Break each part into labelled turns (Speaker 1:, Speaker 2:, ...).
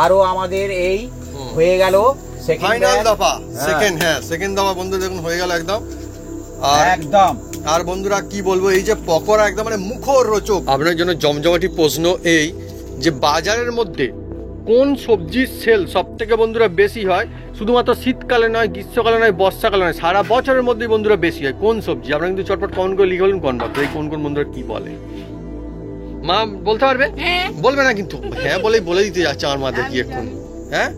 Speaker 1: আরো আমাদের এই হয়ে গেল
Speaker 2: সেকেন্ড দফা বন্ধুরা দেখুন হয়ে গেল একদম
Speaker 1: একদম।
Speaker 2: আর বন্ধুরা কি বলবো, এই যে পকোড়া একদম মানে মুখরোচক। আপনার জন্য জমজমাটি প্রশ্ন এই যে বাজারের মধ্যে কোন সবজির সেল সব থেকে বন্ধুরা বেশি হয়? শুধুমাত্র শীতকালে নয়, গ্রীষ্মকালে নয়, বর্ষাকালে নয়, সারা বছরের মধ্যেই বন্ধুরা বেশি হয়। কোন সবজি? আপনারা কিন্তু চটপট কমেন্ট করে লিখে বলুন কোন বছর কোন কোন বন্ধুরা কি বলে। মা বলতে পারবে? বলবে না কিন্তু হ্যাঁ বলেই বলে দিতে যাচ্ছে আমার মা দেখি এখন। হ্যাঁ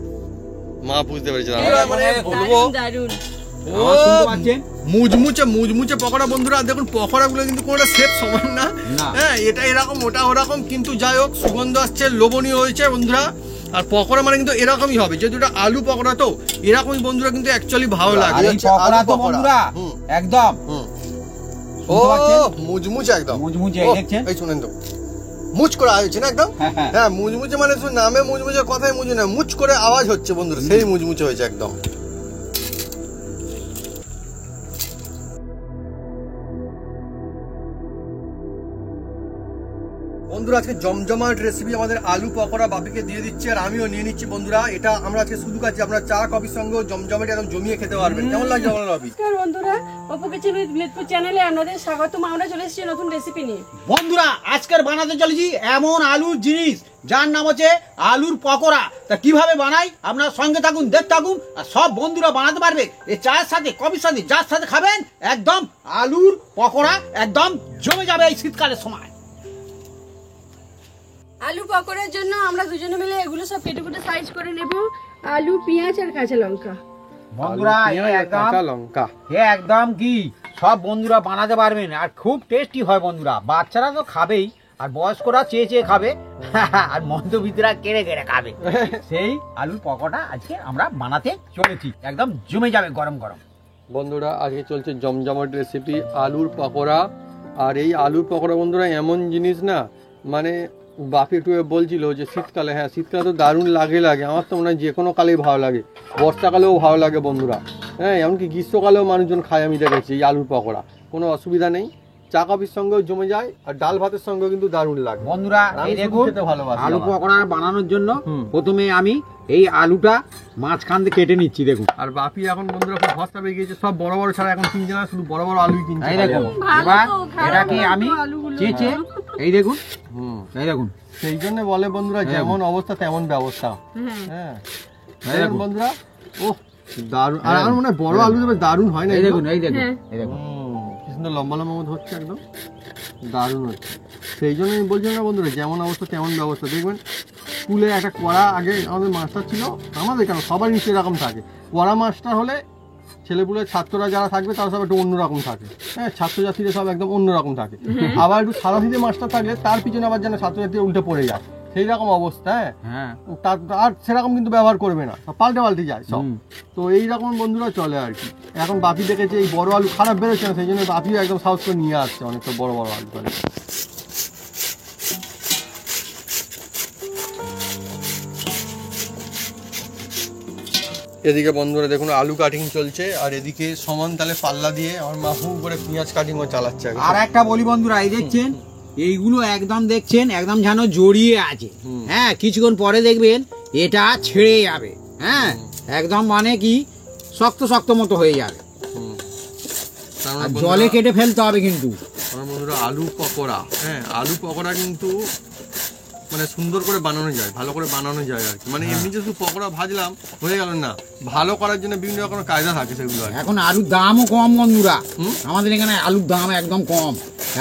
Speaker 2: মা বুঝতে পেরেছে মানে বলবো মুচমুচে পকোড়া বন্ধুরা। দেখুন পকোড়া গুলো কিন্তু কোনোটা শেপ সমান না, হ্যাঁ এটা এরকম ওটা ওরকম, কিন্তু যাই হোক সুগন্ধ আসছে, লোভনীয় হয়েছে বন্ধুরা। আর পকোড়া মানে কিন্তু এরকমই হবে, যেহেতু এটা আলু পকোড়া তো এরকমই বন্ধুরা কিন্তু অ্যাকচুয়ালি ভালো লাগে
Speaker 1: বন্ধুরা একদম।
Speaker 2: ও মুচমুচে একদম মুচমুচে, এই শুনেন তো মুচ করে হয়েছে না একদম। হ্যাঁ মুচমুচে মানে শুধু নামে মুচমুচে কথাই মুচে না, মুচ করে আওয়াজ হচ্ছে বন্ধুরা, সেই মুচমুচে হয়েছে একদম। বন্ধুরা আজকে জমজমাট রেসিপি আমাদের আলু পকোড়া বাপিকে দিয়ে দিচ্ছে, আর আমিও নিয়ে নিচ্ছি বন্ধুরা। এটা আমরা আজকে শুধু খাচ্ছি, আপনারা চা কফির সঙ্গে জমজমাট একদম জমিয়ে খেতে পারবেন। কেমন লাগছে বলেন রবি?
Speaker 3: বন্ধুরা অপু কিচেন উইথ মিতপুর চ্যানেলে আপনাদের স্বাগতম। আমরা চলে এসেছি নতুন রেসিপি নিয়ে।
Speaker 1: বন্ধুরা আজকের বানাতে চলেছি এমন আলুর জিনিস যার নাম হচ্ছে আলুর পকোড়া। তা কিভাবে বানাই আপনারা সঙ্গে থাকুন, দেখতে থাকুন, আর সব বন্ধুরা বানাতে পারবে। এই চায়ের সাথে কফির সাথে যার সাথে খাবেন একদম আলুর পকোড়া একদম জমে যাবে এই শীতকালের সময়।
Speaker 3: আলু পকোড়ার জন্য আমরা দুজনে মিলে এগুলো সব কেটে কেটে সাইজ করে নেব। আলু, পেঁয়াজ আর কাঁচা লঙ্কা।
Speaker 1: বন্ধুরা একদম কি সব বন্ধুরা বানাতে পারবেন, আর খুব টেস্টি হয় বন্ধুরা। বাচ্চারা তো খাবেই, আর বয়স্করা চেয়ে চেয়ে খাবে, আর মধ্যবিত্তরা কেড়ে কেড়ে খাবে। সেই আলুর পকোড়া আজকে আমরা বানাতে চলেছি, একদম জমে যাবে গরম গরম।
Speaker 2: বন্ধুরা আজকে চলছে জমজমাট রেসিপি আলুর পকোড়া। আর এই আলুর পকোড়া বন্ধুরা এমন জিনিস না, মানে বাপি একটু বলছিল যে শীতকালে, হ্যাঁ শীতকালে তো দারুণ লাগে আমার তো মনে হয় যে কোনো কালেই ভালো লাগে, বর্ষাকালেও ভালো লাগে বন্ধুরা। হ্যাঁ এমনকি গ্রীষ্মকালেও মানুষজন খায়, আমি দেখেছি এই আলুর পকোড়া, কোনো অসুবিধা নেই। চা কফির সঙ্গেও জমে যায়, আর ডাল ভাতের সঙ্গেও কিন্তু দারুণ লাগে
Speaker 1: বন্ধুরা। এই দেখুন আলু পকোড়া বানানোর জন্য প্রথমে আমি এই আলুটা মাঝখান দিয়ে কেটে নিচ্ছি দেখুন।
Speaker 2: আর বাপি এখন বন্ধুরা খুব ভরসা পেয়ে গিয়েছে, সব বড় বড় ছাড়া এখন কিনছে না, শুধু বড় বড় আলুই কিনছে।
Speaker 1: এই দেখুন এবার এটাকে আমি চেঁচে এই দেখুন এই দেখুন,
Speaker 2: সেই জন্য বলে বন্ধুরা যেমন অবস্থা তেমন ব্যবস্থা। হ্যাঁ বন্ধুরা ও দারুণ, আর আমার মনে হয় বড় আলু দেবে দারুণ হয় না।
Speaker 1: এই দেখুন এই দেখুন এই দেখুন
Speaker 2: কি সুন্দর লম্বা লম্বা মতো হচ্ছে, একদম দারুণ হচ্ছে। সেই জন্য আমি বলছি না বন্ধুরা যেমন অবস্থা তেমন ব্যবস্থা। দেখবেন স্কুলে একটা কড়া, আগে আমাদের মাস্টার ছিল, আমাদের কেন সবার নিচে এরকম থাকে, কড়া মাস্টার হলে ছেলেপুলে ছাত্ররা যারা থাকবে তারা সব একটু অন্যরকম থাকে, হ্যাঁ ছাত্রছাত্রীরা সব একদম অন্যরকম থাকে। আবার একটু সাদাসিধে মাস্টার থাকলে তার পিছনে আবার যেন ছাত্রছাত্রী উল্টে পড়ে যায়, সেই রকম অবস্থা। হ্যাঁ আর সেরকম কিন্তু ব্যবহার করবে না, পাল্টে যায় সব। তো এইরকম বন্ধুরা চলে আর কি। এখন বাপি দেখেছে এই বড় আলু খারাপ বেরোচ্ছে না, সেই জন্য বাপিও একদম সাহস করে নিয়ে আসছে অনেকটা বড় বড় আলু করে। এদিকে বন্ধুরা দেখুন আলু কাটিং চলছে, আর এদিকে সমান তালে পাল্লা দিয়ে আমার মা হু করে পেঁয়াজ কাটিংও চালাচ্ছে।
Speaker 1: আর একটা বলি বন্ধুরা, এই দেখছেন এইগুলো একদম দেখছেন একদম যেন জড়িয়ে আছে, হ্যাঁ কিছুক্ষণ পরে দেখবেন এটা ছেড়ে যাবে, হ্যাঁ একদম মানে কি শক্ত শক্ত মতো হয়ে যাবে, জলে কেটে ফেলতে হবে। কিন্তু
Speaker 2: বন্ধুরা আলু পকোড়া, হ্যাঁ আলু পকোড়া কিন্তু মানে সুন্দর করে বানানো যায়, ভালো করে বানানো যায় আর কি। মানে এমনি যে শুধু পকোড়া ভাজলাম হয়ে গেল না, ভালো করার জন্য বিভিন্ন রকম কায়দা থাকে সেগুলো।
Speaker 1: এখন আলুর দামও কম বন্ধুরা, আমাদের এখানে আলুর দাম একদম কম,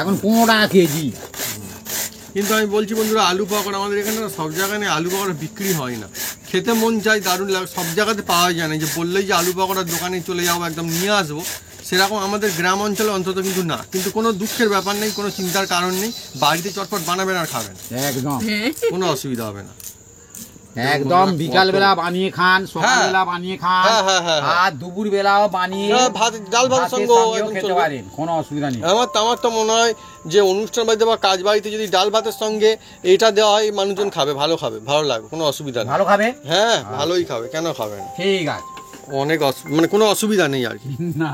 Speaker 1: এখন 15 টাকা কেজি।
Speaker 2: কিন্তু আমি বলছি বন্ধুরা আলু পকোড়া আমাদের এখানে সব জায়গায় আলু পকোড়া বিক্রি হয় না, খেতে মন চাই দারুণ লাগে, সব জায়গাতে পাওয়া যায় না। যে বললেই যে আলু পকোড়ার দোকানে চলে যাবো একদম নিয়ে আসবো, সেরকম আমাদের গ্রাম অঞ্চলে অন্তত কিন্তু না। কিন্তু কোনো দুঃখের ব্যাপার নেই, কোনো চিন্তার কারণ নেই, বাড়িতে চটপট বানাবেন আর খাবেন, একদম কোনো অসুবিধা হবে না।
Speaker 1: একদম বিকাল বেলা বানিয়ে খান, সকালবেলা বানিয়ে খান, আর দুপুর বেলাও বানিয়ে
Speaker 2: ডাল ভাতের সঙ্গে
Speaker 1: খেতে পারেন, কোনো অসুবিধা নেই।
Speaker 2: আমার তো মনে হয় যে অনুষ্ঠান বাড়িতে বা কাজ বাড়িতে যদি ডাল ভাতের সঙ্গে এটা দেওয়া হয় মানুষজন খাবে, ভালো লাগবে, কোনো অসুবিধা নেই,
Speaker 1: ভালো খাবে,
Speaker 2: হ্যাঁ ভালোই খাবে, কেন খাবে না,
Speaker 1: ঠিক আছে
Speaker 2: অনেক মানে কোনো অসুবিধা নেই আর কি।
Speaker 1: না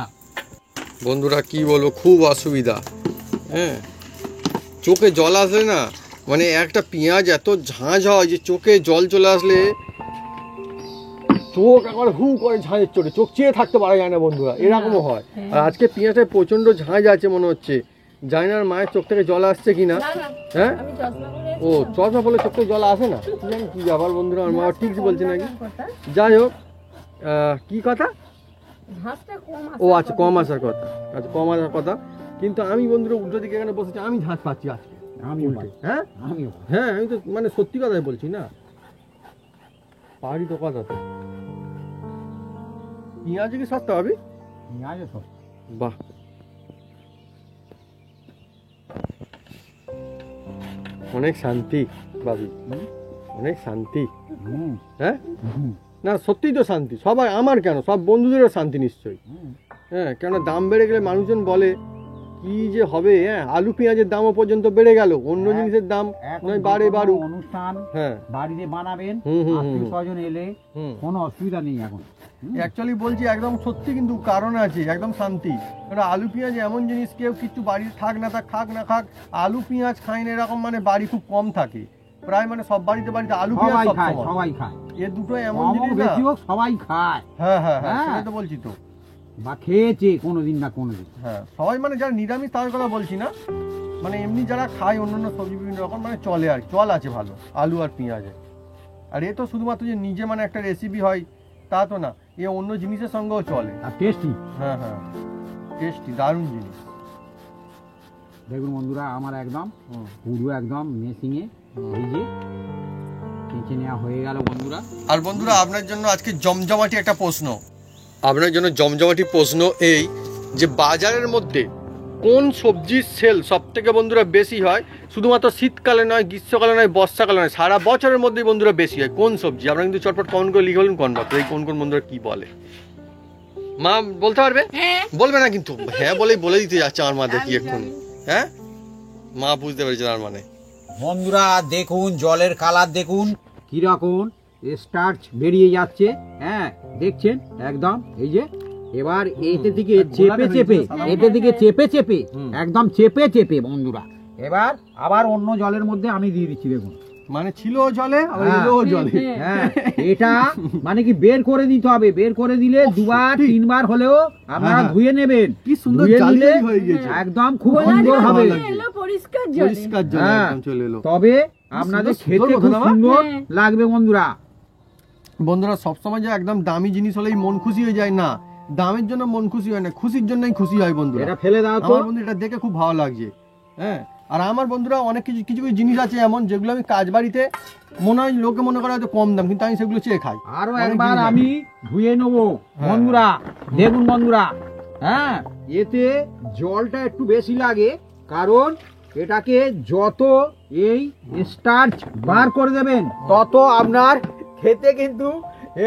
Speaker 2: বন্ধুরা কি বলবো, খুব অসুবিধা, হ্যাঁ চোখে জল আসলে না, মানে একটা পেঁয়াজ এত ঝাঁঝ হয় যে চোখে জল চলে আসলে চোখ একবার হু করে ঝাঁঝের চোটে, চোখ চেয়ে থাকতে পারা যায় না বন্ধুরা, এরকমও হয়। আর আজকে পেঁয়াজের প্রচন্ড ঝাঁঝ আছে মনে হচ্ছে, জানি না আর মায়ের চোখ থেকে জল আসছে কিনা। হ্যাঁ,
Speaker 3: আমি চশমা পরে
Speaker 2: ও চশমা পড়লে চোখ থেকে জল আসে না, কি জানি কি ব্যাপার বন্ধুরা, আমার মা ঠিক বলছে নাকি। যাই হোক, কি কথা,
Speaker 3: ঘাসটা কম
Speaker 2: ও আচ্ছা কম আসার কথা, আচ্ছা কম আসার কথা। কিন্তু আমি বন্ধুরা উল্টো দিকে এখানে বসেছি, আমি ঝাঁঝ পাচ্ছি আজকে। হ্যাঁ হ্যাঁ, আমি তো মানে সত্যি কথাই বলছি না, পাহাড়ি তো কথা তো। পেঁয়াজ কি সস্তা হবে? বাহ, অনেক শান্তি বাবি, অনেক শান্তি। হ্যাঁ না সত্যিই তো শান্তি, সবাই, আমার কেন সব বন্ধুদেরও শান্তি নিশ্চয়ই। হ্যাঁ, কেন দাম বেড়ে গেলে মানুষজন বলে কি যে হবে। হ্যাঁ, আলু পেঁয়াজের দামও পর্যন্ত বেড়ে গেল, অন্য জিনিসের দাম নয় বাড়ে বাড়ুক।
Speaker 4: অনুষ্ঠান
Speaker 2: হ্যাঁ
Speaker 4: বাড়িতে বানাবেন,
Speaker 2: হুম, হুম, হুম।
Speaker 4: আত্মীয় স্বজন এলে কোনো অসুবিধা নেই এখন।
Speaker 2: অ্যাকচুয়ালি বলছি একদম সত্যি, কিন্তু কারণ আছে, একদম শান্তি। কারণ আলু পেঁয়াজ এমন জিনিস, কেউ কিছু বাড়ির থাক না থাক, খাক না খাক, আলু পেঁয়াজ খায় না এরকম মানে বাড়ি খুব কম থাকে, প্রায় মানে সব বাড়িতে বাড়িতে আলু পেঁয়াজ
Speaker 4: সবাই
Speaker 2: সব
Speaker 4: খায়,
Speaker 2: সময়।
Speaker 4: সবাই খায়,
Speaker 2: এ দুটো এমন
Speaker 4: কম
Speaker 2: জিনিস না।
Speaker 4: বেশি হোক সবাই খায়,
Speaker 2: হ্যাঁ হ্যাঁ হ্যাঁ,
Speaker 4: হ্যাঁ।
Speaker 2: সেটাই তো বলছি তো।
Speaker 4: বা খেয়েছে কোনোদিন না কোনোদিন।
Speaker 2: হ্যাঁ, সবাই মানে যারা নিরামিষ তাদের কথা বলছি না, মানে এমনি যারা খায় অন্যান্য সবজি বিভিন্ন রকম, মানে চলে আর চল আছে ভালো আলু আর পেঁয়াজে। আর এ তো শুধুমাত্র যে নিজে মানে একটা রেসিপি হয় তা তো না, এ অন্য জিনিসের সঙ্গেও চলে।
Speaker 4: আর টেস্টি,
Speaker 2: হ্যাঁ হ্যাঁ, টেস্টি, দারুণ জিনিস।
Speaker 4: দেখুন বন্ধুরা, আমার একদম পুরো একদম মেশিনে এই যে কেঁচে নেওয়া হয়ে গেল বন্ধুরা।
Speaker 2: আর বন্ধুরা আপনার জন্য আজকে জমজমাটি একটা প্রশ্ন, আপনার জন্য জমজমাটি প্রশ্ন এই যে বাজারের মধ্যে কোন সবজির সেল সব থেকে বন্ধুরা বেশি হয়, শুধুমাত্র শীতকালে নয়, গ্রীষ্মকালে নয়, বর্ষাকালে নয়, সারা বছরের মধ্যেই বন্ধুরা বেশি হয় কোন সবজি? আপনারা কিন্তু চটপট কমেন্ট করে লিখে বলুন কোন বাপ, এই কোন কোন বন্ধুরা কি বলে। মা বলতে পারবে? বলবে না কিন্তু, হ্যাঁ বলে দিতে যাচ্ছে আমার মা, দেখি এখন। হ্যাঁ, মা বুঝতে পেরেছে তার মানে।
Speaker 4: বন্ধুরা দেখুন জলের কালার দেখুন কিরকম স্টার্চ বেরিয়ে যাচ্ছে। হ্যাঁ দেখছেন একদম, এই যে এবার এতে থেকে চেপে চেপে, এতে থেকে চেপে চেপে একদম চেপে চেপে বন্ধুরা, এবার আবার অন্য জলের মধ্যে আমি দিয়ে দিচ্ছি। দেখুন
Speaker 2: মানে ছিল জলে আবার এলো জলে।
Speaker 4: হ্যাঁ, এটা মানে কি বের করে দিতে হবে, বের করে দিলে দুবার তিনবার হলেও আপনারা ধুয়ে নেবেন।
Speaker 2: কি সুন্দর
Speaker 4: ধুয়ে
Speaker 2: জালি
Speaker 4: নিলে
Speaker 2: হয়ে গেছে,
Speaker 4: একদম খুব সুন্দর হবে,
Speaker 3: পরিষ্কার জল।
Speaker 2: পরিষ্কার জল
Speaker 4: হ্যাঁ,
Speaker 2: একদম চলে এলো।
Speaker 4: তবে আপনাদের খেতে খুব সুন্দর লাগবে বন্ধুরা।
Speaker 2: বন্ধুরা সবসময় যে একদম দামি জিনিস হলেই মন খুশি হয়ে যায় না, দামের জন্য মন খুশি হয় না, খুশির জন্যই খুশি হয় বন্ধুরা।
Speaker 4: এটা ফেলে দাও তো।
Speaker 2: আমার বন্ধু এটা দেখে খুব ভালো লাগছে। হ্যাঁ, আর আমার বন্ধুরা অনেক কিছু কিছু কিছু জিনিস আছে এমন যেগুলো আমি কাজ বাড়িতে মনে হয় লোকে মনে করে হয়তো কম দাম, কিন্তু আমি সেগুলো চেয়ে খাই।
Speaker 4: আরো
Speaker 2: অনেক
Speaker 4: একবার
Speaker 2: জিনিস
Speaker 4: আমি ধুয়ে নেবো বন্ধুরা, দেখুন বন্ধুরা। হ্যাঁ, এতে জলটা একটু বেশি লাগে, কারণ এটাকে যত এই স্টার্চ বার করে দেবেন তত আপনার খেতে কিন্তু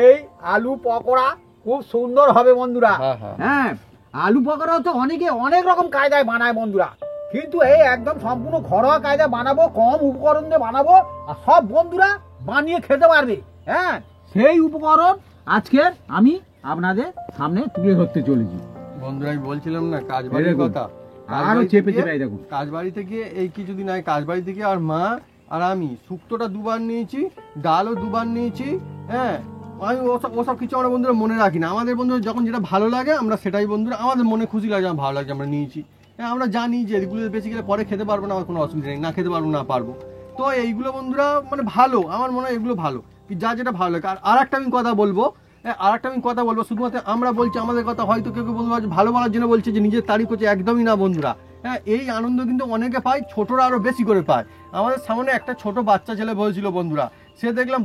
Speaker 4: এই আলু পকোড়া খুব সুন্দর হবে বন্ধুরা।
Speaker 2: হ্যাঁ, হ্যাঁ।
Speaker 4: হ্যাঁ, আলু পকোড়াও তো অনেকে অনেক রকম কায়দায় বানায় বন্ধুরা, কিন্তু এই একদম সম্পূর্ণ ঘরোয়া কায়দায় বানাবো, কম উপকরণ দিয়ে বানাবো, আর সব বন্ধুরা বানিয়ে খেতে পারবে। হ্যাঁ, সেই উপকরণ আজকে আমি আপনাদের সামনে তুলে ধরতে চলেছি।
Speaker 2: বন্ধুরা আমি বলছিলাম না কাজ বাড়ির কথা,
Speaker 4: আরো চেপে চেপে দেখুন।
Speaker 2: কাজ বাড়ি থেকে এই কিছুদিন আগে কাজ বাড়ি থেকে আর মা আর আমি শুক্তোটা দুবার নিয়েছি, ডালও দুবার নিয়েছি। হ্যাঁ, আমি ওসব কিছু আমরা বন্ধুরা মনে রাখি না, আমাদের বন্ধুরা যখন যেটা ভালো লাগে আমরা সেটাই বন্ধুরা, আমাদের মনে খুশি লাগে, আমার ভালো লাগছে আমরা নিয়েছি। হ্যাঁ, আমরা জানি যে এগুলো বেশি গেলে পরে খেতে পারবো না, আমার কোনো অসুবিধা নেই, না খেতে পারবো না পারবো, তো এইগুলো বন্ধুরা মানে ভালো, আমার মনে হয় এগুলো ভালো, কি যা যেটা ভালো লাগে। আর একটা আমি কথা বলবো, শুধুমাত্র আমরা বলছি আমাদের কথা, হয়তো কেউ কেউ বন্ধু ভালো বলার জন্য বলছে যে নিজের তারিফ করছে, একদমই না বন্ধুরা। হ্যাঁ, এই আনন্দ কিন্তু অনেকে পায়, ছোটরা আরো বেশি করে পায়। আমাদের সামনে একটা ছোট বাচ্চা ছেলে বলছিল বন্ধুরা, সে দেখলাম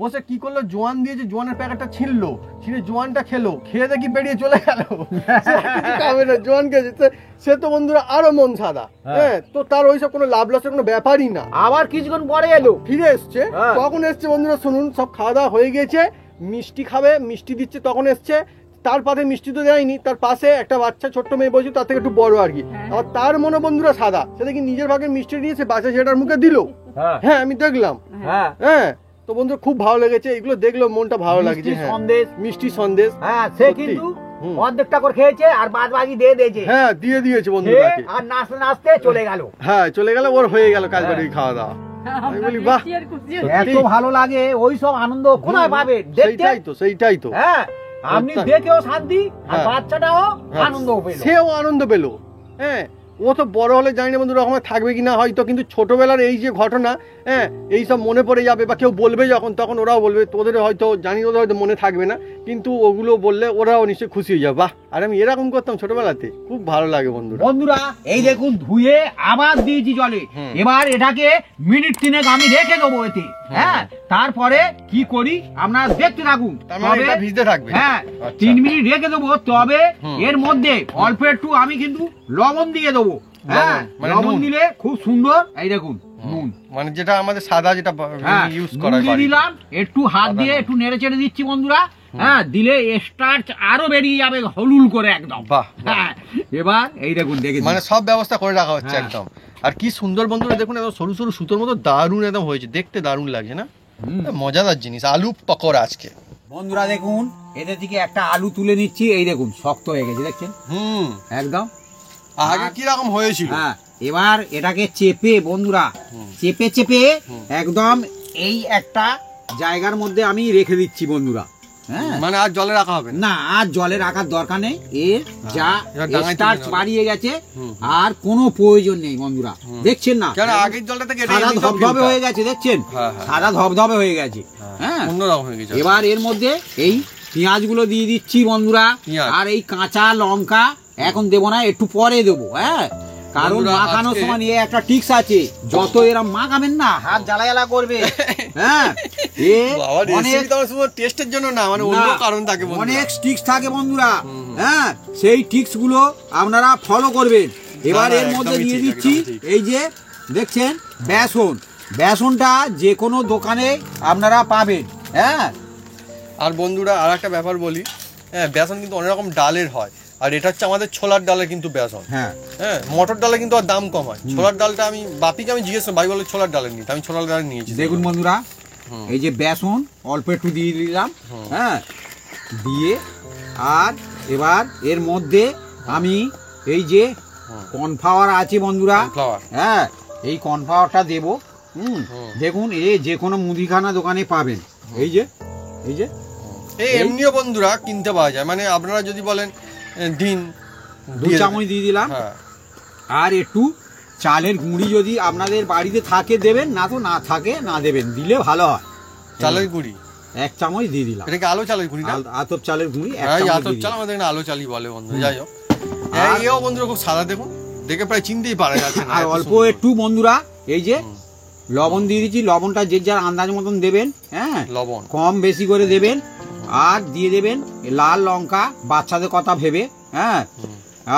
Speaker 2: বসে কি করলো, জোয়ান দিয়েছে, জোয়ানের প্যাকেটটা ছিনলো, ছিনে জোয়ানটা খেলো, খেয়ে দেখি বেরিয়ে চলে গেল। জোয়ান খেয়েছে, সে তো বন্ধুরা আরো মন সাদা। হ্যাঁ, তো তার ওইসব কোনো লাভ লসের কোনো ব্যাপারই না।
Speaker 4: আবার কিছুক্ষণ পরে এলো,
Speaker 2: ফিরে এসছে, কখন এসছে বন্ধুরা শুনুন, সব খাওয়া দাওয়া হয়ে গেছে, মিষ্টি খাবে, মিষ্টি দিচ্ছে, তখন এসছে। তার পাশে মিষ্টি তো দেয়নি, তার পাশে একটা বাচ্চা ছোট্ট মেয়ে বলছে, তার থেকে একটু বড় আর কি, আর তার মনে বন্ধুরা সাদা, সে দেখি নিজের ভাগের মিষ্টি নিয়েছে, বাচ্চা ছেলেটার মুখে দিল। হ্যাঁ, আমি দেখলাম। হ্যাঁ, তো বন্ধুরা খুব ভালো লেগেছে, এগুলো দেখলো মনটা ভালো লাগছে।
Speaker 4: সন্দেশ,
Speaker 2: মিষ্টি সন্দেশ,
Speaker 4: হ্যাঁ, সে কিন্তু অর্ধেকটা করে খেয়েছে আর বাদ বাকি দিয়ে দিয়েছে।
Speaker 2: হ্যাঁ, দিয়ে দিয়েছে বন্ধুরা,
Speaker 4: আর নাচতে নাচতে চলে গেল।
Speaker 2: হ্যাঁ, চলে গেল, ওর হয়ে গেল কাজ বাড়ি খাওয়া দাওয়া। আমি বলি বাহ,
Speaker 3: দেখছি আর খুশি
Speaker 1: এত ভালো লাগে, ওই সব আনন্দ কোথায় পাবে দেখতে?
Speaker 2: সেইটাই তো
Speaker 1: হ্যাঁ, আপনি
Speaker 2: আচ্ছা।
Speaker 1: দেখেও শান্তি আর
Speaker 2: হ্যাঁ।
Speaker 1: বাচ্চাটাও
Speaker 2: হ্যাঁ।
Speaker 1: আনন্দ পেল।
Speaker 2: সেও আনন্দ পেলো। হ্যাঁ, ও তো বড় হলে জানি না বন্ধুরা ওখানে থাকবে কিনা হয়তো, কিন্তু ছোটবেলার এই যে ঘটনা, হ্যাঁ, এই সব মনে পড়ে যাবে বা কেউ বলবে যখন, তখন ওরাও বলবে, তোদের হয়তো জানি ওদের হয়তো মনে থাকবে না, কিন্তু ওগুলো বললে ওরাও নিশ্চয়ই খুশি হয়ে যাবে। বাহ, আর আমি এরকম করতাম ছোটবেলাতে, খুব ভালো লাগে বন্ধুরা।
Speaker 1: বন্ধুরা এই দেখুন ধুয়ে আবার দিয়েছি জলে।
Speaker 2: হুম।
Speaker 1: এবার এটাকে মিনিট 3 আমি রেখে দেবো এতে। হ্যাঁ, তারপরে কি করি আপনারা দেখতে থাকুন।
Speaker 2: তার মানে
Speaker 1: তবে
Speaker 2: এটা ভিজতে থাকবে।
Speaker 1: হ্যাঁ,
Speaker 2: আচ্ছা।
Speaker 1: 3 মিনিট রেখে দেবো। তবে
Speaker 2: হুম।
Speaker 1: এর মধ্যে অল্প একটু আমি কিন্তু লবণ দিয়ে দেবো। হ্যাঁ,
Speaker 2: মানে
Speaker 1: লবণ
Speaker 2: নুন।
Speaker 1: দিলে খুব সুন্দর। এই দেখুন নুন।
Speaker 2: মানে যেটা আমাদের সাদা যেটা
Speaker 1: হ্যাঁ,
Speaker 2: ইউজ
Speaker 1: নুন
Speaker 2: করা
Speaker 1: দিয়ে
Speaker 2: হয়।
Speaker 1: দিলাম, একটু হাত
Speaker 2: সাদা
Speaker 1: দিয়ে
Speaker 2: নুন।
Speaker 1: একটু নেড়ে চেড়ে দিচ্ছি বন্ধুরা। হ্যাঁ, দিলে স্টার্চ আরো বেরিয়ে যাবে হলুল করে একদম।
Speaker 2: বাহ, বাহ।
Speaker 1: হ্যাঁ, এবার এই দেখুন দেখে
Speaker 2: মানে সব ব্যবস্থা করে রাখা হচ্ছে
Speaker 1: হ্যাঁ।
Speaker 2: একদম। আর কি সুন্দর বন্ধুরা দেখুন, একদম সরু সরু সুতোর মতো দারুণ একদম হয়েছে, দেখতে দারুণ লাগছে না? মজাদার জিনিস, আলু পকোড়া আজকে।
Speaker 1: বন্ধুরা দেখুন এদের থেকে একটা আলু তুলে নিচ্ছি। এই দেখুন শক্ত হয়ে গেছে, দেখছেন একদম।
Speaker 2: আগে কি রকম হয়েছিল?
Speaker 1: হ্যাঁ, এবার এটাকে চেপে বন্ধুরা চেপে চেপে একদম এই একটা জায়গার মধ্যে আমি রেখে দিচ্ছি বন্ধুরা। হ্যাঁ,
Speaker 2: মানে আর জলে রাখা হবে না?
Speaker 1: না আর জলে রাখার দরকার নেই। এর যা
Speaker 2: এবার ডাঙায়
Speaker 1: স্টার্চ
Speaker 2: তুলে নেওয়া।
Speaker 1: বাড়িয়ে গেছে আর কোনো প্রয়োজন নেই বন্ধুরা। দেখছেন না
Speaker 2: কেন আগের জলটা থেকে এটা
Speaker 1: সাদা
Speaker 2: এমনিতেও
Speaker 1: ধবধবে
Speaker 2: ফিল্টার।
Speaker 1: হয়ে গেছে, দেখছেন
Speaker 2: হ্যাঁ, হ্যাঁ।
Speaker 1: সাদা ধবধবে হয়ে গেছে। হ্যাঁ,
Speaker 2: অন্যরকম হয়ে গেছে।
Speaker 1: এবার এর মধ্যে এই পেঁয়াজ গুলো দিয়ে দিচ্ছি বন্ধুরা।
Speaker 2: পেঁয়াজ।
Speaker 1: আর এই কাঁচা লঙ্কা এখন দেবো না, একটু পরে দেবো। হ্যাঁ, কারণ
Speaker 2: বন্ধুরা,
Speaker 1: মাখানোর
Speaker 2: আজকে-
Speaker 1: সময় নিয়ে একটা টিক্স আছে, যত এরা মাখাবেন না হাত জ্বালা জ্বালা করবে। হ্যাঁ, এ
Speaker 2: বাবা,
Speaker 1: অনেক
Speaker 2: রেসিপি তো শুধু টেস্টের জন্য না, মানে অন্য
Speaker 1: না,
Speaker 2: কারণ থাকে বন্ধুরা।
Speaker 1: অনেক টিক্স থাকে বন্ধুরা। হ্যাঁ, সেই টিক্স গুলো আপনারা ফলো করবেন। এবার
Speaker 2: না,
Speaker 1: এর মধ্যে
Speaker 2: একদমই
Speaker 1: দিয়ে
Speaker 2: ঠিক,
Speaker 1: দিচ্ছি
Speaker 2: একদমই ঠিক।
Speaker 1: এই যে দেখছেন বেসন। বেসনটা যে কোনো দোকানে আপনারা পাবেন। হ্যাঁ,
Speaker 2: আর বন্ধুরা আর একটা ব্যাপার বলি, হ্যাঁ, বেসন কিন্তু অনেক রকম ডালের হয়, আর এটা হচ্ছে আমাদের ছোলার ডালের কিন্তু বেসন।
Speaker 1: হ্যাঁ,
Speaker 2: হ্যাঁ, মটর ডালে কিন্তু আর দাম কম হয়। ছোলার ডালটা আমি বাপিকে আমি জিজ্ঞেস করি, ভাই বলে ছোলার ডালের নিতে, আমি ছোলার ডাল নিয়েছি।
Speaker 1: দেখুন বন্ধুরা এই যে বেসন অল্প একটু দিয়ে দিলাম। হ্যাঁ, দিয়ে আর এবার এর মধ্যে আমি এই যে কর্নফ্লাওয়ার আছে বন্ধুরা।
Speaker 2: কর্নফ্লাওয়ার।
Speaker 1: হ্যাঁ, এই কর্নফ্লাওয়ারটা দেবো। দেখুন এ যে কোনো মুদিখানা দোকানে পাবেন। এই যে এই যে
Speaker 2: এই এমনিও বন্ধুরা কিনতে পাওয়া যায়, মানে আপনারা যদি বলেন দিন
Speaker 1: 2 চামচ দিয়ে দিলাম।
Speaker 2: হ্যাঁ,
Speaker 1: আর একটু চালের গুঁড়ি যদি আপনাদের বাড়িতে থাকে দেবেন, না তো না থাকে না দেবেন, দিলে ভালো হয়।
Speaker 2: চালের গুঁড়ি।
Speaker 1: 1 চামচ দিয়ে দিলাম।
Speaker 2: এটাকে আলো চালের গুঁড়ি না?
Speaker 1: আতপ চালের গুঁড়ি 1
Speaker 2: হ্যাঁ,
Speaker 1: চামচ
Speaker 2: আতপ
Speaker 1: দিয়ে
Speaker 2: চাল
Speaker 1: দিলাম।
Speaker 2: আমাদের এখানে আলো চালই বলে বন্ধু। যাই হোক,
Speaker 1: আর-
Speaker 2: এও বন্ধুরা খুব সাদা, দেখুন দেখে প্রায় চিনতেই পারা যাচ্ছে না।
Speaker 1: আর
Speaker 2: এত
Speaker 1: অল্প
Speaker 2: সুন্দর।
Speaker 1: একটু বন্ধুরা এই যে লবণ দিয়ে দিচ্ছি। লবণটা যে যার আন্দাজ মতন দেবেন। হ্যাঁ,
Speaker 2: লবণ।
Speaker 1: কম বেশি করে দেবেন। আর দিয়ে দেবেন লাল লঙ্কা, বাচ্চাদের কথা ভেবে। হ্যাঁ,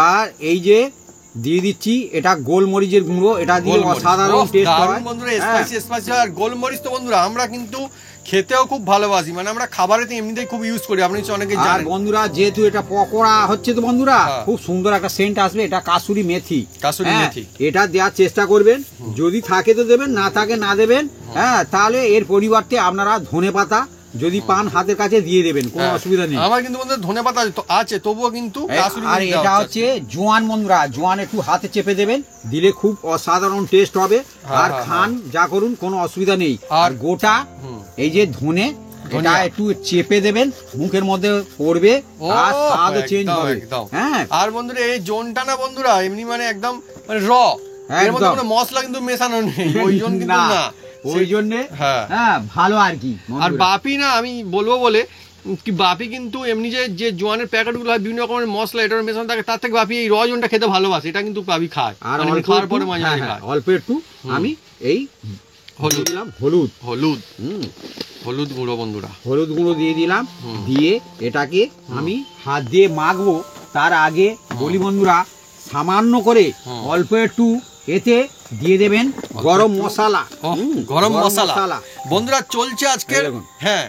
Speaker 1: আর এই যে দিয়ে দিচ্ছি এটা গোলমরিচের গুঁড়ো, এটা দিয়ে
Speaker 2: গোলমরিচ।
Speaker 1: অসাধারণ
Speaker 2: ওহ,
Speaker 1: টেস্ট
Speaker 2: দারুণ
Speaker 1: হয়।
Speaker 2: বন্ধুরা,
Speaker 1: হ্যাঁ,
Speaker 2: স্পাইসি আর গোলমরিচ তো বন্ধুরা আমরা কিন্তু খেতেও খুব ভালোবাসি, মানে আমরা খাবারেতে এমনিতেই খুব ইউজ করি, আপনি অনেকে
Speaker 1: আর
Speaker 2: জানেন।
Speaker 1: বন্ধুরা যেহেতু এটা পকোড়া হচ্ছে তো বন্ধুরা
Speaker 2: হ্যাঁ।
Speaker 1: খুব সুন্দর একটা সেন্ট আসবে। এটা কাসুরি মেথি।
Speaker 2: কাসুরি
Speaker 1: হ্যাঁ,
Speaker 2: মেথি।
Speaker 1: এটা দেওয়ার চেষ্টা করবেন। যদি থাকে তো দেবেন, না থাকে না দেবেন। হ্যাঁ, তাহলে এর পরিবর্তে আপনারা ধনেপাতা যদি পান হাতের কাছে দিয়ে দেবেন, কোনো
Speaker 2: হ্যাঁ,
Speaker 1: অসুবিধা নেই।
Speaker 2: আমার কিন্তু বন্ধুরা ধনেপাতা আছে, তবুও কিন্তু কাসুরি
Speaker 1: আর
Speaker 2: মেথি
Speaker 1: এটা
Speaker 2: দেওয়া
Speaker 1: হচ্ছে জোয়ান বন্ধুরা, জোয়ান একটু হাতে চেপে দেবেন, দিলে খুব অসাধারণ টেস্ট হবে। আর
Speaker 2: হ্যাঁ,
Speaker 1: খান যা করুন কোনো অসুবিধা নেই। আর
Speaker 2: আর
Speaker 1: গোটা এই যে ধনে, এটা
Speaker 2: ধনিয়া।
Speaker 1: একটু চেপে দেবেন, মুখের মধ্যে পড়বে
Speaker 2: ও,
Speaker 1: আর স্বাদও চেঞ্জ
Speaker 2: একদম,
Speaker 1: হবে।
Speaker 2: একদম।
Speaker 1: হ্যাঁ,
Speaker 2: আর বন্ধুরা এই জোনটা না বন্ধুরা এমনি মানে একদম মানে র, এর মধ্যে
Speaker 1: একদম।
Speaker 2: কোনো মশলা কিন্তু মেশানো নেই, ওই জন্য কিন্তু না।
Speaker 1: ওই জন্যে
Speaker 2: হ্যাঁ।
Speaker 1: হ্যাঁ ভালো আর কি
Speaker 2: আর
Speaker 1: বন্ধুরা।
Speaker 2: বাপি না, আমি বলবো বলে কি, বাপি কিন্তু এমনি যে জোয়ানের প্যাকেটগুলো হয় বিভিন্ন রকমের মশলা এটার মেশানো থাকে, তার থেকে বাপি এই র জোনটা খেতে ভালোবাসে, এটা কিন্তু বাপি খায়,
Speaker 1: আর
Speaker 2: মানে
Speaker 1: অল্প
Speaker 2: খাওয়ার
Speaker 1: একটু-
Speaker 2: পরে মাঝে
Speaker 1: হ্যাঁ,
Speaker 2: মাঝে
Speaker 1: হ্যাঁ,
Speaker 2: খায়।
Speaker 1: অল্প একটু আমি এই
Speaker 2: হলুদ।
Speaker 1: দিয়ে দিলাম হলুদ।
Speaker 2: হলুদ,
Speaker 1: হুম,
Speaker 2: হলুদ গুঁড়ো বন্ধুরা।
Speaker 1: হলুদ গুঁড়ো দিয়ে দিলাম। দিয়ে এটাকে আমি হাত দিয়ে মাখবো। তার আগে বলি বন্ধুরা সামান্য করে অল্প একটু এতে দিয়ে দেবেন গরম মশলা।
Speaker 2: ওহ,
Speaker 1: হুম,
Speaker 2: গরম মশলা বন্ধুরা চলছে আজকে।
Speaker 1: এই দেখুন।
Speaker 2: হ্যাঁ,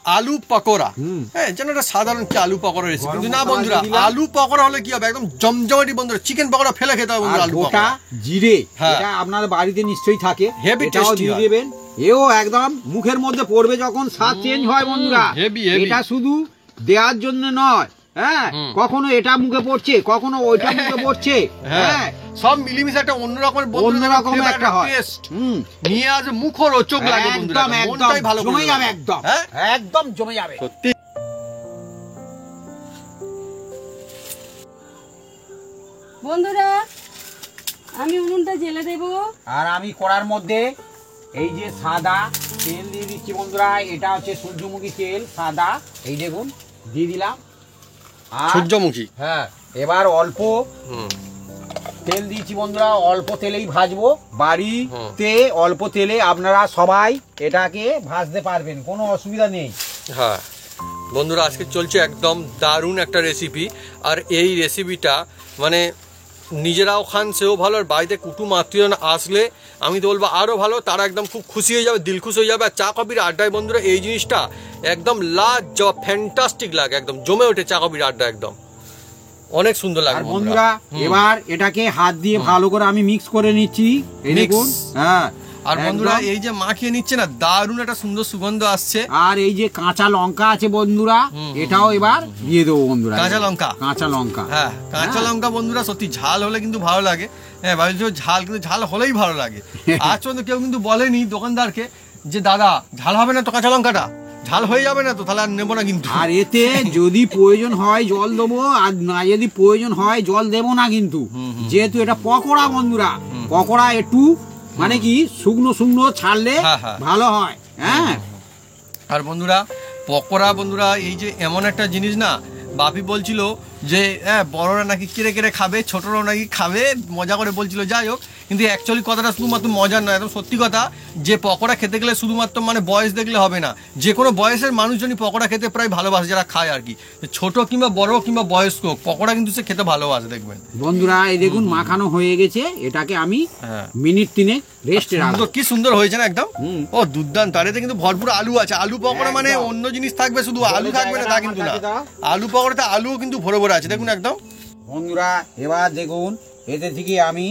Speaker 2: আলু পকোড়া।
Speaker 1: হুম।
Speaker 2: হ্যাঁ, যেন একটা সাধারণ কি আলু পকোড়া রেসিপি,
Speaker 1: গরম
Speaker 2: কিন্তু না
Speaker 1: মশলা
Speaker 2: বন্ধুরা,
Speaker 1: দিয়ে দিলাম।
Speaker 2: আলু পকোড়া হলে কি হবে, একদম জমজমাটি বন্ধুরা, চিকেন পকোড়া ফেলে খেতে হবে
Speaker 1: আর
Speaker 2: বন্ধুরা, আলু
Speaker 1: গোটা
Speaker 2: পকোড়া।
Speaker 1: জিরে,
Speaker 2: হ্যাঁ।
Speaker 1: এটা আপনার বাড়িতে নিশ্চয়ই থাকে,
Speaker 2: Heavy
Speaker 1: এটাও
Speaker 2: tasty
Speaker 1: দিয়ে
Speaker 2: হয়।
Speaker 1: দেবেন। এও একদম মুখের মধ্যে পড়বে যখন স্বাদ চেঞ্জ হয় বন্ধুরা।
Speaker 2: heavy, heavy।
Speaker 1: এটা শুধু দেওয়ার জন্য নয়, হ্যাঁ কখনো এটা মুখে পড়ছে, কখনো ওইটা মুখে পড়ছে। হ্যাঁ
Speaker 2: সব মিলিমিশে একটা অন্য রকমের
Speaker 1: অন্যরকম একটা হয়।
Speaker 2: নিয়ে আজ মুখরোচক লাগে বন্ধুরা,
Speaker 1: একদম একদম
Speaker 2: মনটাই ভালো করে
Speaker 1: জমে যাবে,
Speaker 2: দেবে।
Speaker 1: একদম
Speaker 2: হ্যাঁ
Speaker 1: একদম জমে যাবে।
Speaker 2: সত্যি
Speaker 3: বন্ধুরা আমি উনুনটা জ্বেলে দেবো।
Speaker 1: আর আমি কড়ার মধ্যে এই যে সাদা তেল দিয়ে দিচ্ছি বন্ধুরা, এটা হচ্ছে সূর্যমুখী তেল সাদা, এই দেখুন দিয়ে দিলাম। আর
Speaker 2: সূর্যমুখী।
Speaker 1: হ্যাঁ এবার অল্প তেল দিয়েছি বন্ধুরা, অল্প তেলেই ভাজবো। বাড়িতে অল্প তেলে আপনারা সবাই এটাকে ভাজতে পারবেন, কোনো অসুবিধা নেই।
Speaker 2: হ্যাঁ বন্ধুরা আজকে চলছে একদম দারুণ একটা রেসিপি। আর এই রেসিপিটা মানে নিজেরাও খান সেও ভালো, আর বাড়িতে কুটুম আত্মীয়জন আসলে আমি তো বলবো আরও ভালো, তারা একদম খুব খুশি হয়ে যাবে, দিল খুশ হয়ে যাবে। আর চা কফির আড্ডায় বন্ধুরা এই জিনিসটা একদম লাজবাব ফ্যান্টাস্টিক লাগে, একদম জমে ওঠে চা কফির আড্ডা, একদম অনেক সুন্দর লাগে
Speaker 1: আর বন্ধুরা এবার এটাকে হাত দিয়ে ভালো করে আমি মিক্স করে নিচ্ছি, এই দেখুন। হ্যাঁ
Speaker 2: আর বন্ধুরা এই যে মাখিয়ে নিচ্ছে না, দারুণ একটা সুন্দর সুগন্ধ আসছে।
Speaker 1: আর এই যে কাঁচা লঙ্কা আছে বন্ধুরা, এটাও এবার দিয়ে দেবো বন্ধুরা।
Speaker 2: কাঁচা লঙ্কা,
Speaker 1: কাঁচা লঙ্কা,
Speaker 2: হ্যাঁ কাঁচা লঙ্কা বন্ধুরা সত্যি ঝাল হলে কিন্তু ভালো লাগে। হ্যাঁ ভাবছি ঝাল, কিন্তু ঝাল হলেই ভালো লাগে। আজ পর্যন্ত কেউ কিন্তু বলেনি দোকানদারকে যে দাদা ঝাল হবে না তো কাঁচা লঙ্কাটা, ঝাল হয়ে যাবে না তো, তাহলে আর নেবো না কিন্তু।
Speaker 1: আর এতে যদি প্রয়োজন হয় জল দেবো, আর না যদি প্রয়োজন হয় জল দেবো না কিন্তু। যেহেতু এটা পকোড়া বন্ধুরা, পকোড়া একটু মানে কি শুকনো শুকনো ছাড়লে ভালো হয়। হ্যাঁ
Speaker 2: আর বন্ধুরা পকোড়া বন্ধুরা এই যে এমন একটা জিনিস না, বাপি বলছিল যে হ্যাঁ বড়রা নাকি কেড়ে কেড়ে খাবে, ছোটরাও নাকি খাবে, মজা করে বলছিল। যাই হোক, কিন্তু অ্যাকচুয়ালি কথাটা শুধুমাত্র মজার নয়, একদম সত্যি কথা। যে পকোড়া খেতে গেলে শুধুমাত্র মানে বয়স দেখলে হবে না, যে কোনো বয়সের মানুষজনই পকোড়া খেতে প্রায় ভালোবাসে, যারা খায় আর কি, ছোট কিংবা বড় কিংবা বয়স্ক, পকোড়া কিন্তু সে খেতে ভালোবাসে দেখবেন
Speaker 1: বন্ধুরা। এই দেখুন মাখানো হয়ে গেছে, এটাকে আমি মিনিট 3 রেস্টে রাখবো।
Speaker 2: কি সুন্দর হয়েছে না একদম, ও দুর্দান্ত। আর এতে কিন্তু ভরপুর আলু আছে। আলু পকোড়া মানে অন্য জিনিস থাকবে, শুধু আলু থাকবে না তা কিন্তু না, আলু পকোড়াতে আলুও কিন্তু ভরে ভরে আছে দেখুন একদম।
Speaker 1: বন্ধুরা এবার দেখুন এতে থেকে আমি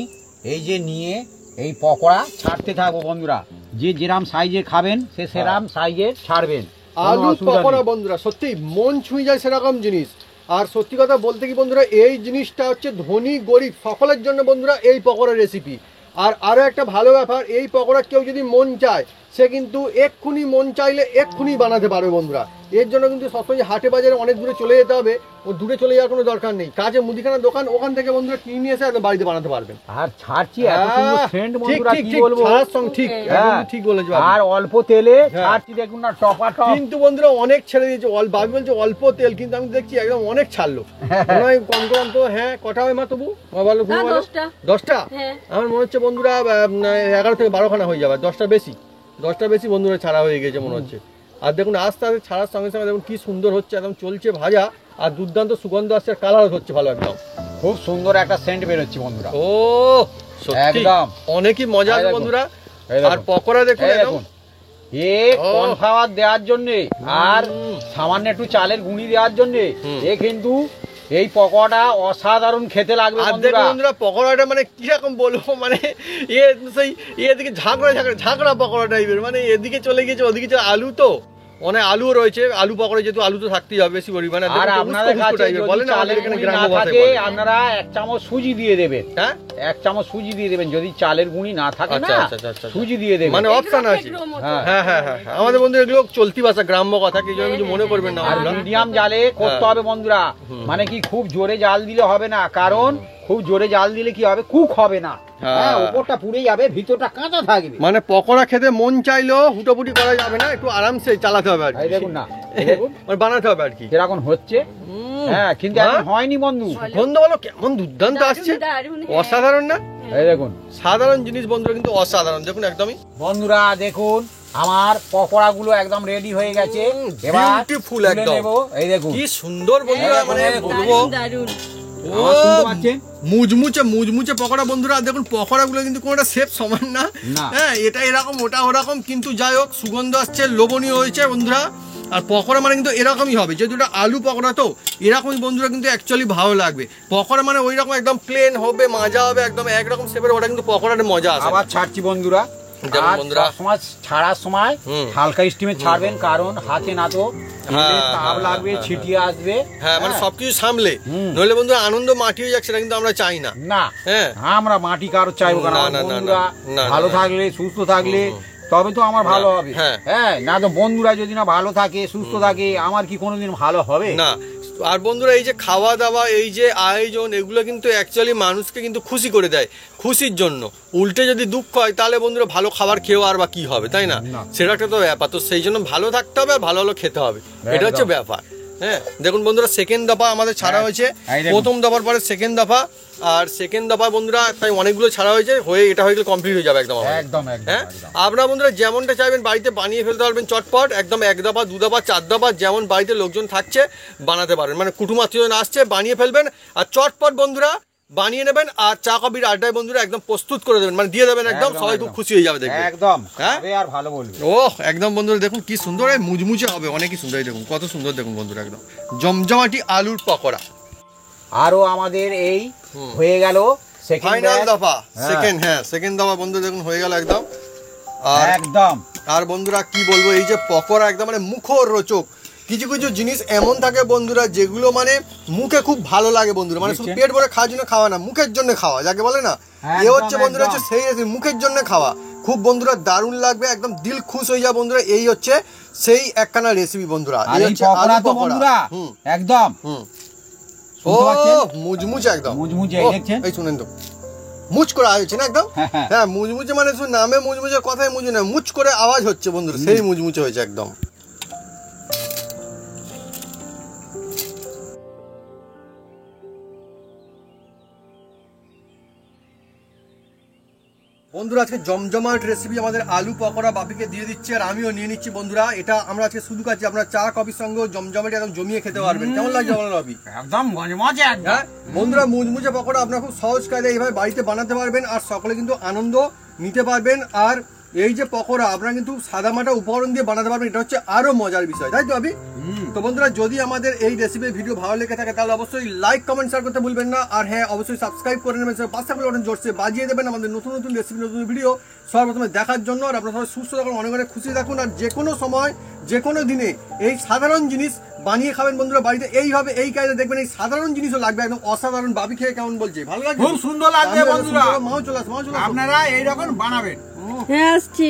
Speaker 1: এই যে নিয়ে এই পকোড়া ছাড়তে থাকবো বন্ধুরা। যে যেরাম সাইজের খাবেন সে সেরাম সাইজের ছাড়বেন।
Speaker 2: আলু পকোড়া বন্ধুরা সত্যি মন ছুঁয়ে যায় সেরকম জিনিস। আর সত্যি কথা বলতে কি বন্ধুরা, এই জিনিসটা হচ্ছে ধনী গরিব সকলের জন্য বন্ধুরা এই পকোড়া রেসিপি। আর আরও একটা ভালো ব্যাপার, এই পকোড়া কেউ যদি মন চায় সে কিন্তু এক্ষুনি মন চাইলে এক্ষুনি বানাতে পারবে বন্ধুরা। এর জন্য কিন্তু সবসময় হাটে বাজারে অনেক দূরে চলে যেতে হবে, ও দূরে চলে যাওয়ার কোনো দরকার নেই। কাছে মুদিখানা দোকান, ওখান থেকে বন্ধুরা কিনে নিয়ে এসে একদম বাড়িতে বানাতে পারবেন।
Speaker 1: আর ছাড়ছি এত সুন্দর সেন্ট বন্ধুরা, কি বলবো।
Speaker 2: ঠিক ঠিক বলেছো।
Speaker 1: আর অল্প তেলে ছাড়ছি দেখুন না, টপা টপ।
Speaker 2: কিন্তু বন্ধুরা অনেক ছেড়ে দিয়েছে, বাবু বলছে অল্প তেল, কিন্তু আমি দেখছি একদম অনেক ছাড়লো। মনে হয় কম কম তো। হ্যাঁ কটা হয় মা তবু? 10টা? আমার মনে হচ্ছে বন্ধুরা 11 থেকে 12 খানা হয়ে যাবে, 10টা বেশি বন্ধুরা ছাড়া হয়ে গেছে মনে হচ্ছে। আর দেখুন আস্তে আস্তে ছাড়ার সঙ্গে সঙ্গে দেখুন কি সুন্দর হচ্ছে, একদম চলছে ভাজা, আর দুর্দান্ত সুগন্ধ আসছে, কালার হচ্ছে ভালো, একদম
Speaker 1: খুব সুন্দর একটা সেন্ট বেরোচ্ছে বন্ধুরা।
Speaker 2: ও একদম অনেকই মজা বন্ধুরা। আর পকোড়া দেখুন একদম
Speaker 1: কর্নফ্লাওয়ার দেওয়ার জন্য আর সামান্য একটু চালের গুঁড়ি দেওয়ার জন্য এ কিন্তু এই পকোড়াটা অসাধারণ খেতে লাগবে
Speaker 2: বন্ধুরা। পকোড়াটা মানে কিরকম বলবো, মানে সেই এদিকে ঝাঁকড়া পকোড়া টাইপের, মানে এদিকে চলে গেছে ওদিকে আলু, তো অনেক আলুও রয়েছে। আলু পকোড়া যেহেতু আলু তো থাকতেই হবে বেশি পরিমাণে।
Speaker 1: আর আপনাদের কাছে যদি চালের গুঁড়ি না থাকে আপনারা 1 চামচ সুজি দিয়ে দেবেন। হ্যাঁ 1 চামচ সুজি দিয়ে দেবেন, যদি চালের গুঁড়ি না থাকে না সুজি দিয়ে দেবেন,
Speaker 2: মানে অপশন আছে। হ্যাঁ হ্যাঁ হ্যাঁ আমাদের বন্ধু এগুলো চলতি ভাষা, গ্রাম্য কথা, কিছু কিছু মনে করবেন না।
Speaker 1: আর মিডিয়াম জালে করতে হবে বন্ধুরা, মানে কি খুব জোরে জাল দিলে হবে না, কারণ খুব জোরে জাল দিলে কি হবে, কুক হবে না। হ্যাঁ উপরটা পুড়ে যাবে, ভিতরটা কাঁচা থাকবে।
Speaker 2: মানে পকোড়া খেতে মন চাইলেও হুটোপুটি করা যাবে না, একটু আরামসে চালাতে হবে আর কি।
Speaker 1: দেখুন না
Speaker 2: মানে বানাতে হবে আর কি,
Speaker 1: যেরকম হচ্ছে। হ্যাঁ কিন্তু এখন হয়নি বন্ধু,
Speaker 2: গন্ধ বলো কেমন দুর্দান্ত আসছে, অসাধারণ না?
Speaker 1: এই দেখুন
Speaker 2: সাধারণ জিনিস বন্ধুরা কিন্তু অসাধারণ, দেখুন একদমই।
Speaker 1: বন্ধুরা দেখুন আমার পকোড়া গুলো একদম রেডি হয়ে গেছে, এবার
Speaker 2: বিউটিফুল একদম।
Speaker 1: এই দেখুন
Speaker 2: কি সুন্দর বন্ধুরা, মানে বলবো মুচমুচে পকোড়া বন্ধুরা। দেখুন পকোড়া গুলো কিন্তু কোনোটা শেপ সমান না, হ্যাঁ এটা এরকম ওটা ওরকম, কিন্তু যাই হোক সুগন্ধ আসছে, লোভনীয় হয়েছে বন্ধুরা। আর পকোড়া মানে কিন্তু এরকমই হবে, যেহেতু এটা আলু পকোড়া তো এরকমই বন্ধুরা কিন্তু অ্যাকচুয়ালি ভালো লাগবে। পকোড়া মানে ওই রকম একদম প্লেন হবে, মাজা হবে, একদম একরকম শেপের, ওটা কিন্তু পকোড়ার মজা আছে।
Speaker 1: আবার ছাড়ছি বন্ধুরা,
Speaker 2: যেমন
Speaker 1: আর
Speaker 2: বন্ধুরা
Speaker 1: সময় ছাড়ার সময় হালকা স্টিমে ছাড়বেন, কারণ হাতে না তো
Speaker 2: হ্যাঁ,
Speaker 1: তাপ
Speaker 2: হ্যাঁ,
Speaker 1: লাগবে,
Speaker 2: হ্যাঁ,
Speaker 1: ছিটিয়ে আসবে।
Speaker 2: হ্যাঁ মানে সবকিছু সামলে, নইলে বন্ধুরা আনন্দ মাটি হয়ে যাচ্ছে, সেটা কিন্তু আমরা চাই না।
Speaker 1: না,
Speaker 2: হ্যাঁ
Speaker 1: আমরা মাটি কারো চাইবো
Speaker 2: না,
Speaker 1: না।
Speaker 2: না, না,
Speaker 1: বন্ধুরা
Speaker 2: না,
Speaker 1: ভালো
Speaker 2: না।
Speaker 1: থাকলে, সুস্থ থাকলে তবে তো আমার ভালো হবে।
Speaker 2: হ্যাঁ।
Speaker 1: হ্যাঁ, না তো বন্ধুরা যদি না ভালো থাকে, সুস্থ থাকে, আমার কি কোনোদিন ভালো হবে?
Speaker 2: না। আর বন্ধুরা এই যে খাওয়া দাওয়া, এই যে আয়োজন, এগুলো কিন্তু অ্যাকচুয়ালি মানুষকে কিন্তু খুশি করে দেয়, খুশির জন্য। উল্টে যদি দুঃখ হয় তাহলে বন্ধুরা ভালো খাবার খেয়েও আর বা কি হবে, তাই না? সেটা একটা তো ব্যাপার। তো সেই জন্য ভালো থাকতে হবে আর ভালো ভালো খেতে হবে, এটা হচ্ছে ব্যাপার। হ্যাঁ, দেখুন বন্ধুরা সেকেন্ড দফা আমাদের ছাড়া হয়েছে, প্রথম দফার পরে সেকেন্ড দফা, আর সেকেন্ড দফা বন্ধুরা তাই অনেকগুলো ছাড়া হয়েছে, হয়ে এটা হয়ে গেলে কমপ্লিট হয়ে যাবে একদম আমাদের।
Speaker 1: একদম
Speaker 2: হ্যাঁ, আপনারা বন্ধুরা যেমনটা চাইবেন বাড়িতে বানিয়ে ফেলতে পারবেন চটপট, একদম 1 দফা 2 দফা 4 দফা, যেমন বাড়িতে লোকজন থাকছে বানাতে পারেন, মানে কুটুম আত্মীয়জন আসছে বানিয়ে ফেলবেন আর চটপট বন্ধুরা বানিয়ে নেবেন, আর চা কফির আড্ডায় বন্ধুরা একদম প্রস্তুত করে দেবেন, মানে দিয়ে দেবেন একদম, সবাই খুব খুশি হয়ে যাবে দেখবেন।
Speaker 1: একদম,
Speaker 2: হ্যাঁ?
Speaker 1: খাবে আর ভালো বলবে।
Speaker 2: ওহ, একদম বন্ধুরা দেখুন কি সুন্দর, এই মুচমুচে হবে, অনেকই সুন্দর। এই দেখুন কত সুন্দর, দেখুন বন্ধুরা একদম জমজমাটি আলুর পকোড়া।
Speaker 1: আরো আমাদের এই হয়ে গেল
Speaker 2: ফাইনাল দফা, সেকেন্ড। হ্যাঁ, সেকেন্ড দফা বন্ধু দেখুন হয়ে গেল একদম। আর
Speaker 1: একদম,
Speaker 2: আর বন্ধুরা কি বলবো, এই যে পকোড়া একদম মানে মুখরোচক। কিছু কিছু জিনিস এমন থাকে বন্ধুরা যেগুলো মানে মুখে খুব ভালো লাগে বন্ধুরা, মানে শুধু পেট ভরে খাওয়ার জন্য খাওয়া না, মুখের জন্য খাওয়া, যাকে বলে না, এ হচ্ছে বন্ধুরা হচ্ছে সেই মুখের জন্য খাওয়া। খুব বন্ধুরা দারুণ লাগবে, একদম দিল খুশ হয়ে যায় বন্ধুরা। এই হচ্ছে সেই একখানা রেসিপি বন্ধুরা,
Speaker 1: আর
Speaker 2: এই
Speaker 1: এই
Speaker 2: হচ্ছে
Speaker 1: পকোড়া
Speaker 2: আলু
Speaker 1: তো
Speaker 2: পকোড়া।
Speaker 1: বন্ধুরা একদম
Speaker 2: ও
Speaker 1: শুনতে পাচ্ছেন?
Speaker 2: মুচমুচে একদম,
Speaker 1: মুচমুচে,
Speaker 2: ও,
Speaker 1: দেখছেন?
Speaker 2: এই শুনেন তো, মুচ করে আওয়াজ হচ্ছে না একদম।
Speaker 1: হ্যাঁ, হ্যাঁ।
Speaker 2: হ্যাঁ, মুচমুচে মানে শুধু নামে মুচমুচে, কথায় মুচু না, মুচ করে আওয়াজ হচ্ছে বন্ধুরা, সেই মুচমুচে হয়েছে একদম। বন্ধুরা আজকে জমজমাট রেসিপি আমাদের আলু পকোড়া বাপিকে দিয়ে দিচ্ছি, আর আমিও নিয়ে নিচ্ছি বন্ধুরা। এটা আমরা আজকে শুধু খাচ্ছি, আপনারা চা কফির সঙ্গে জমজমাট একদম জমিয়ে খেতে পারবেন। কেমন লাগছে বলেন বাপি?
Speaker 1: একদম মজা একদম।
Speaker 2: হ্যাঁ বন্ধুরা, মুচমুচে পকোড়া আপনারা খুব সহজ কাজে এইভাবে বাড়িতে বানাতে পারবেন, আর সকলে কিন্তু আনন্দ নিতে পারবেন। আর এই যে পকোড়া আপনারা কিন্তু সাদামাটা উপকরণ দিয়ে বানাতে পারবেন, এটা হচ্ছে আরো মজার বিষয়, তাই তো আবি? তো বন্ধুরা যদি আমাদের এই রেসিপির ভিডিও ভালো লেগে থাকে তাহলে অবশ্যই লাইক কমেন্ট শেয়ার করতে ভুলবেন না, আর হ্যাঁ অবশ্যই সাবস্ক্রাইব করে নেবেন, পাশে থাকলে বাটন জোরসে বাজিয়ে দেবেন আমাদের নতুন নতুন রেসিপি, নতুন ভিডিও সর্বপ্রথমে দেখার জন্য। আর আপনারা সবাই সুস্থ থাকুন, অনেক অনেক খুশি থাকুন, আর যে কোনো সময় যে কোনো দিনে এই সাধারণ জিনিস বানিয়ে খাবেন বন্ধুরা বাড়িতে, এইভাবে এই কাজে দেখবেন এই সাধারণ জিনিসও লাগবে একদম অসাধারণ। বাবি খেয়ে কেমন বলছে? ভালো লাগছে,
Speaker 1: খুব সুন্দর লাগছে বন্ধুরা।
Speaker 2: মাও চলে আসো, মাও চলে আসো।
Speaker 1: আপনারা এইরকম বানাবেন।
Speaker 3: হ্যাঁ আসছি।